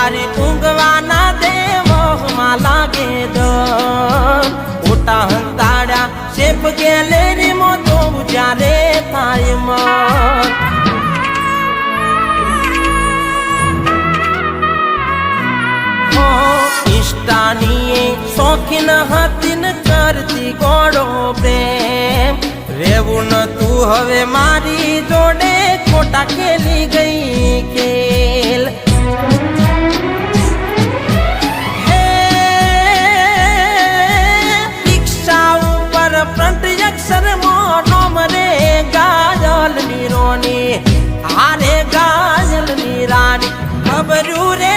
મારી ઊંઘવાના દેવમાં લાગે દન ઓટા હંતાડ્યા shape gallery માં તો જ્યારે થાય મન ઇષ્ટાની શોખીન હતી ન કરતી ગોળો પ્રેમ રેવું નતું હવે મારી જોડે ખોટા ખેલી ગઈ ખેલ રિક્ષા ઉપર ફ્રન્ટ અક્ષર મોટો મરે ગાજલ ની રોની હારે ગાજલ ની રાની ખબરું રે